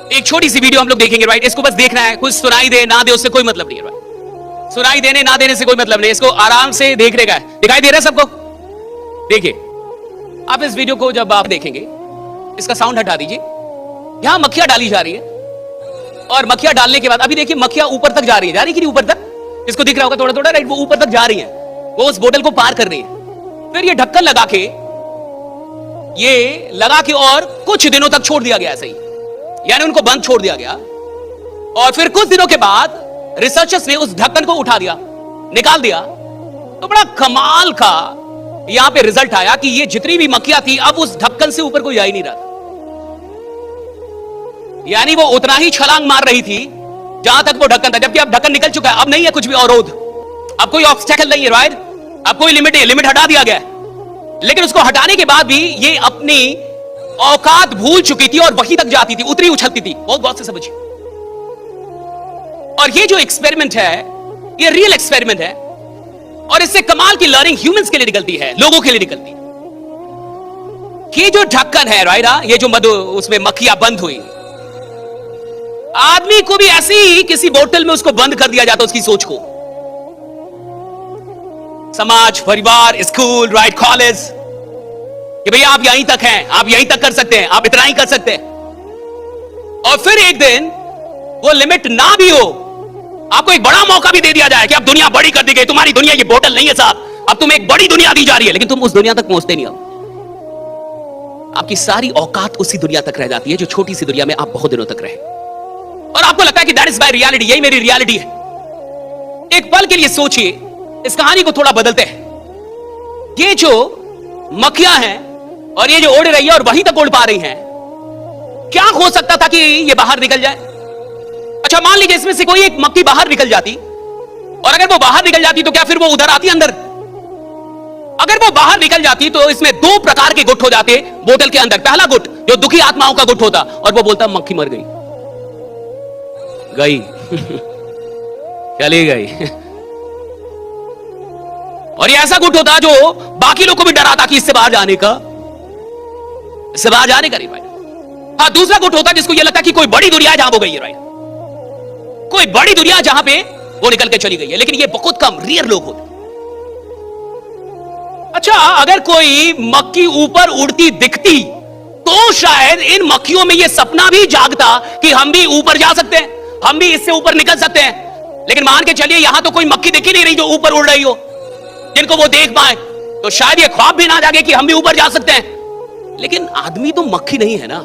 एक छोटी सी वीडियो हम लोग देखेंगे, राइट। इसको बस देखना है, कुछ सुनाई दे ना दे उससे कोई मतलब नहीं है, राइट। सुनाई देने ना देने से कोई मतलब नहीं, इसको आराम से देखने का है। दिखाई दे रहा है सबको? देखिए आप इस वीडियो को जब आप देखेंगे, इसका साउंड हटा दीजिए। यहां मक्खियां डाली जा रही है और मक्खियां डालने के बाद अभी देखिए मक्खियां ऊपर तक जा रही है, जा रही कि नहीं ऊपर तक? इसको दिख रहा होगा थोड़ा थोड़ा, राइट। वो ऊपर तक जा रही है, वो उस बोतल को पार कर रही है। फिर ये ढक्कन लगा के और कुछ दिनों तक छोड़ दिया गया ऐसे ही, यानी उनको बंद छोड़ दिया गया। और फिर कुछ दिनों के बाद रिसर्चर्स ने उस ढक्कन को उठा दिया, निकाल दिया। तो बड़ा कमाल का यहां पे रिजल्ट आया कि ये जितनी भी मक्खियां थी अब उस ढक्कन से ऊपर कोई जा ही नहीं रहा था। यानी वो उतना ही छलांग मार रही थी जहां तक वो ढक्कन था, जबकि अब ढक्कन निकल चुका है। अब नहीं है कुछ भी अवरोध, अब कोई ऑब्स्टेकल नहीं है, राइट। अब कोई लिमिट है, लिमिट हटा दिया गया। लेकिन उसको हटाने के बाद भी ये अपनी औकात भूल चुकी थी और वहीं तक जाती थी, उतरी उछलती थी। बहुत बहुत से समझिए। और ये जो एक्सपेरिमेंट है ये रियल एक्सपेरिमेंट है और इससे कमाल की लर्निंग ह्यूमंस के लिए निकलती है, लोगों के लिए निकलती है। ये जो ढक्कन है, राइट, ये जो मधु उसमें मक्खियां बंद हुई, आदमी को भी ऐसी ही किसी बोतल में उसको बंद कर दिया जाता, उसकी सोच को। समाज, परिवार, स्कूल, राइट, कॉलेज, कि भैया आप यहीं तक हैं, आप यहीं तक कर सकते हैं, आप इतना ही कर सकते हैं। और फिर एक दिन वो लिमिट ना भी हो, आपको एक बड़ा मौका भी दे दिया जाए कि अब दुनिया बड़ी कर दी गई, तुम्हारी दुनिया ये बोतल नहीं है साहब, अब तुम्हें एक बड़ी दुनिया दी जा रही है, लेकिन तुम उस दुनिया तक पहुंचते नहीं हो। आपकी सारी औकात उसी दुनिया तक रह जाती है जो छोटी सी दुनिया में आप बहुत दिनों तक रहे, और आपको लगता है कि दैट इज माय रियलिटी, यही मेरी रियलिटी है। एक पल के लिए सोचिए, इस कहानी को थोड़ा बदलते हैं। ये जो मक्खियां हैं और ये जो उड़ रही है और वहीं तक उड़ पा रही हैं, क्या हो सकता था कि ये बाहर निकल जाए? अच्छा मान लीजिए इसमें से कोई एक मक्खी बाहर निकल जाती, और अगर वो बाहर निकल जाती तो क्या फिर वो उधर आती अंदर? अगर वो बाहर निकल जाती तो इसमें दो प्रकार के गुट हो जाते बोतल के अंदर। पहला गुट जो दुखी आत्माओं का गुट होता, और वो बोलता मक्खी मर गई, गई चली गई। और ये ऐसा गुट होता जो बाकी लोग को भी डराता कि इससे बाहर जाने का, इससे बाहर जाने का नहीं, भाई। हाँ, दूसरा गुट होता जिसको ये लगता कि कोई बड़ी दुनिया जहां वो गई है, राइट, कोई बड़ी दुनिया जहां पे वो निकल के चली गई है। लेकिन ये बहुत कम रेयर लोग होते। अच्छा, अगर कोई मक्खी ऊपर उड़ती दिखती तो शायद इन मक्खियों में ये सपना भी जागता कि हम भी ऊपर जा सकते हैं, हम भी इससे ऊपर निकल सकते हैं। लेकिन मान के चलिए यहां तो कोई मक्खी दिख ही नहीं रही जो ऊपर उड़ रही हो, जिनको वो देख पाए, तो शायद ये ख्वाब भी ना जागे कि हम भी ऊपर जा सकते हैं। लेकिन आदमी तो मक्खी नहीं है ना।